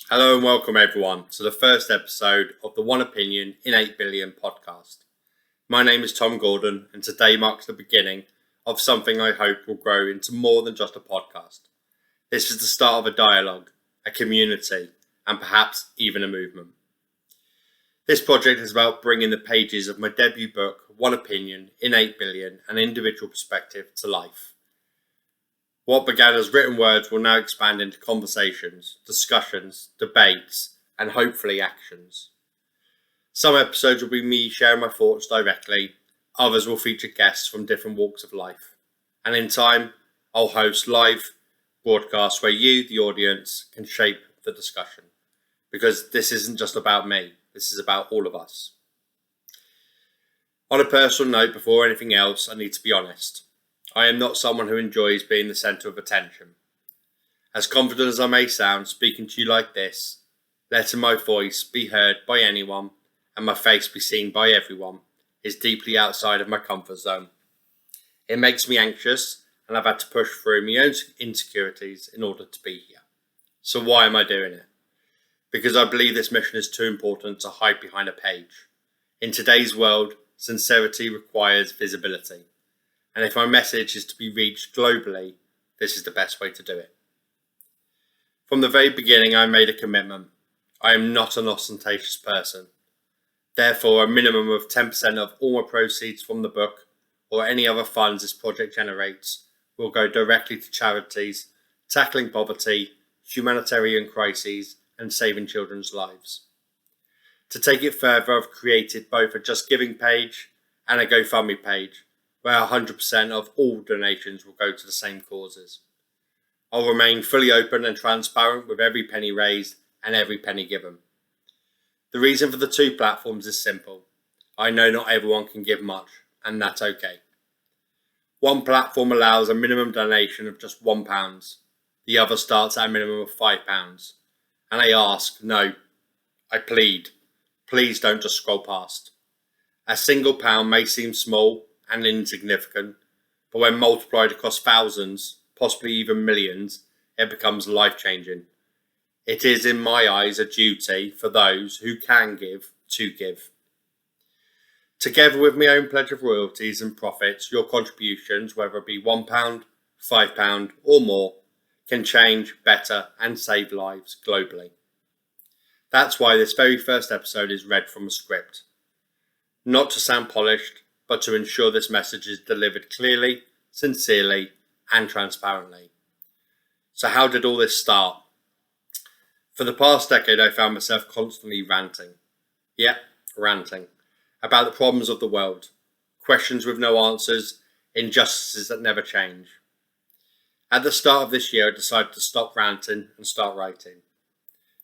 Hello and welcome everyone to the first episode of the One Opinion in 8 Billion podcast. My name is Thom Gordon and today marks the beginning of something I hope will grow into more than just a podcast. This is the start of a dialogue, a community, and perhaps even a movement. This project is about bringing the pages of my debut book, One Opinion in 8 Billion, an individual perspective, to life. What began as written words will now expand into conversations, discussions, debates, and hopefully actions. Some episodes will be me sharing my thoughts directly, others will feature guests from different walks of life. And in time, I'll host live broadcasts where you, the audience, can shape the discussion. Because this isn't just about me, this is about all of us. On a personal note, before anything else, I need to be honest. I am not someone who enjoys being the centre of attention. As confident as I may sound speaking to you like this, letting my voice be heard by anyone and my face be seen by everyone is deeply outside of my comfort zone. It makes me anxious and I've had to push through my own insecurities in order to be here. So why am I doing it? Because I believe this mission is too important to hide behind a page. In today's world, sincerity requires visibility. And if my message is to be reached globally, this is the best way to do it. From the very beginning, I made a commitment. I am not an ostentatious person. Therefore, a minimum of 10% of all my proceeds from the book or any other funds this project generates will go directly to charities, tackling poverty, humanitarian crises, and saving children's lives. To take it further, I've created both a Just Giving page and a GoFundMe page, where 100% of all donations will go to the same causes. I'll remain fully open and transparent with every penny raised and every penny given. The reason for the two platforms is simple. I know not everyone can give much, and that's okay. One platform allows a minimum donation of just £1. The other starts at a minimum of £5. And I ask, no, I plead, please don't just scroll past. A single pound may seem small and insignificant, but when multiplied across thousands, possibly even millions, it becomes life-changing. It is, in my eyes, a duty for those who can give to give. Together with my own pledge of royalties and profits, your contributions, whether it be £1, £5 or more, can change, better and save lives globally. That's why this very first episode is read from a script. Not to sound polished, but to ensure this message is delivered clearly, sincerely, and transparently. So how did all this start? For the past decade, I found myself constantly ranting. Ranting. About the problems of the world. Questions with no answers, injustices that never change. At the start of this year, I decided to stop ranting and start writing.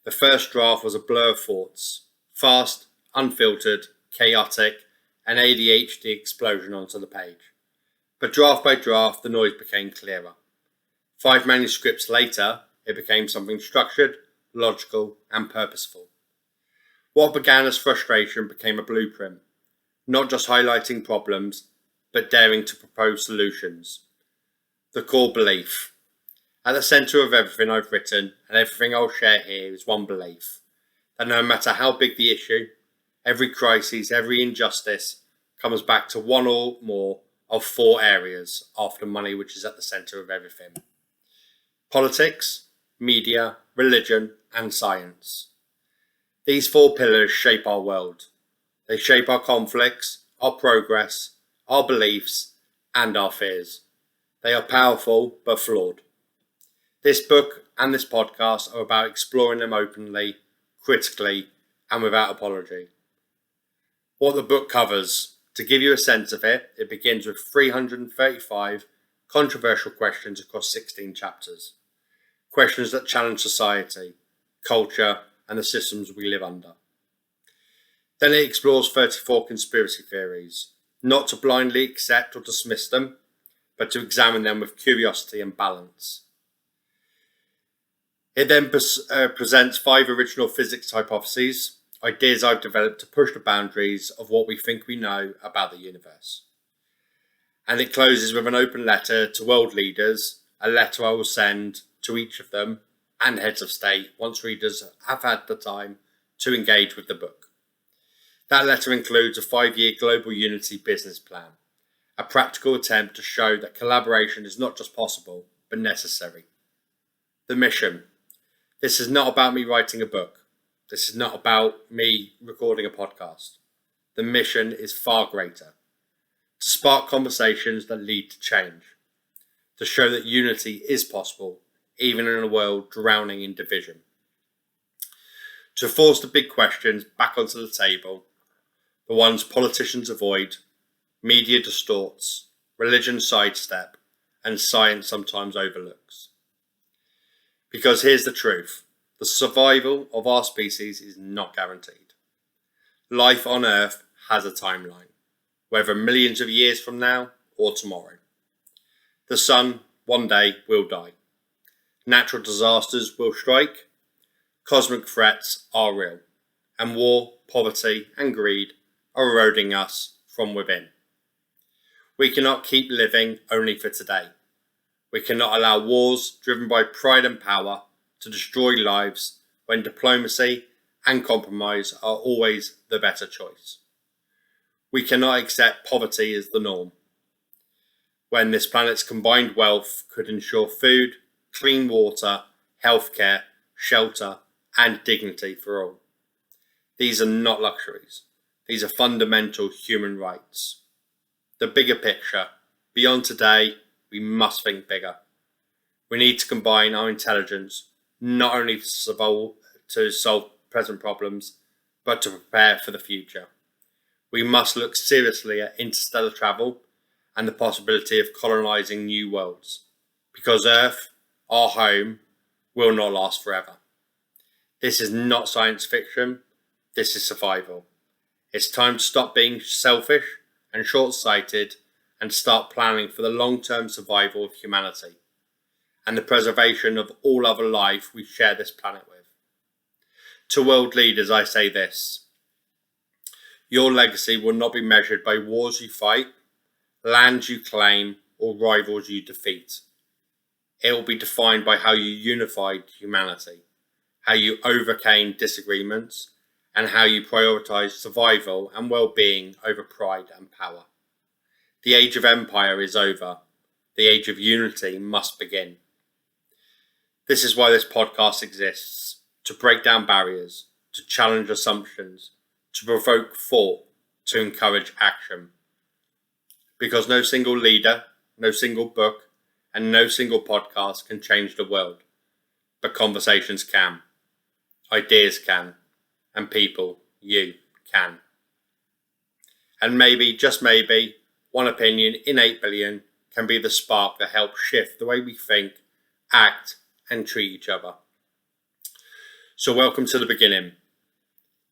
The first draft was a blur of thoughts. Fast, unfiltered, chaotic, an ADHD explosion onto the page. But draft by draft, the noise became clearer. 5 manuscripts later, it became something structured, logical, and purposeful. What began as frustration became a blueprint, not just highlighting problems, but daring to propose solutions. The core belief. At the centre of everything I've written, and everything I'll share here, is one belief, that no matter how big the issue, every crisis, every injustice comes back to one or more of 4 areas after money, which is at the centre of everything. Politics, media, religion, and science. These 4 pillars shape our world. They shape our conflicts, our progress, our beliefs, and our fears. They are powerful but flawed. This book and this podcast are about exploring them openly, critically, and without apology. What the book covers. To give you a sense of it, it begins with 335 controversial questions across 16 chapters. Questions that challenge society, culture, and the systems we live under. Then it explores 34 conspiracy theories, not to blindly accept or dismiss them, but to examine them with curiosity and balance. It then presents 5 original physics hypotheses, ideas I've developed to push the boundaries of what we think we know about the universe. And it closes with an open letter to world leaders, a letter I will send to each of them and heads of state once readers have had the time to engage with the book. That letter includes a 5-year global unity business plan, a practical attempt to show that collaboration is not just possible, but necessary. The mission. This is not about me writing a book. This is not about me recording a podcast. The mission is far greater. To spark conversations that lead to change. To show that unity is possible, even in a world drowning in division. To force the big questions back onto the table, the ones politicians avoid, media distorts, religion sidestep, and science sometimes overlooks. Because here's the truth, the survival of our species is not guaranteed. Life on Earth has a timeline, whether millions of years from now or tomorrow. The sun, one day, will die. Natural disasters will strike. Cosmic threats are real. And war, poverty, and greed are eroding us from within. We cannot keep living only for today. We cannot allow wars driven by pride and power to destroy lives when diplomacy and compromise are always the better choice. We cannot accept poverty as the norm, when this planet's combined wealth could ensure food, clean water, healthcare, shelter, and dignity for all. These are not luxuries. These are fundamental human rights. The bigger picture. Beyond today, we must think bigger. We need to combine our intelligence not only to solve present problems, but to prepare for the future. We must look seriously at interstellar travel and the possibility of colonising new worlds, because Earth, our home, will not last forever. This is not science fiction, this is survival. It's time to stop being selfish and short-sighted and start planning for the long-term survival of humanity and the preservation of all other life we share this planet with. To world leaders, I say this: your legacy will not be measured by wars you fight, lands you claim, or rivals you defeat. It will be defined by how you unified humanity, how you overcame disagreements, and how you prioritized survival and well-being over pride and power. The age of empire is over. The age of unity must begin. This is why this podcast exists, to break down barriers, to challenge assumptions, to provoke thought, to encourage action. Because no single leader, no single book, and no single podcast can change the world. But conversations can. Ideas can. And people, you, can. And maybe, just maybe, one opinion in 8 billion can be the spark that helps shift the way we think, act, and treat each other. So welcome to the beginning.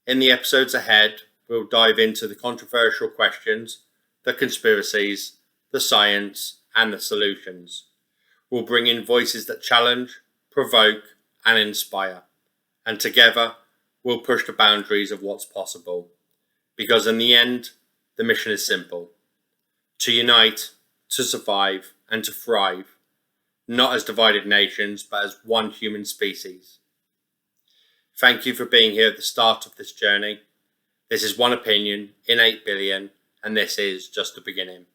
In the episodes ahead, we'll dive into the controversial questions, the conspiracies, the science, and the solutions. We'll bring in voices that challenge, provoke, and inspire. And together, we'll push the boundaries of what's possible. Because in the end, the mission is simple. To unite, to survive, and to thrive. Not as divided nations, but as one human species. Thank you for being here at the start of this journey. This is one opinion in 8 billion, and this is just the beginning.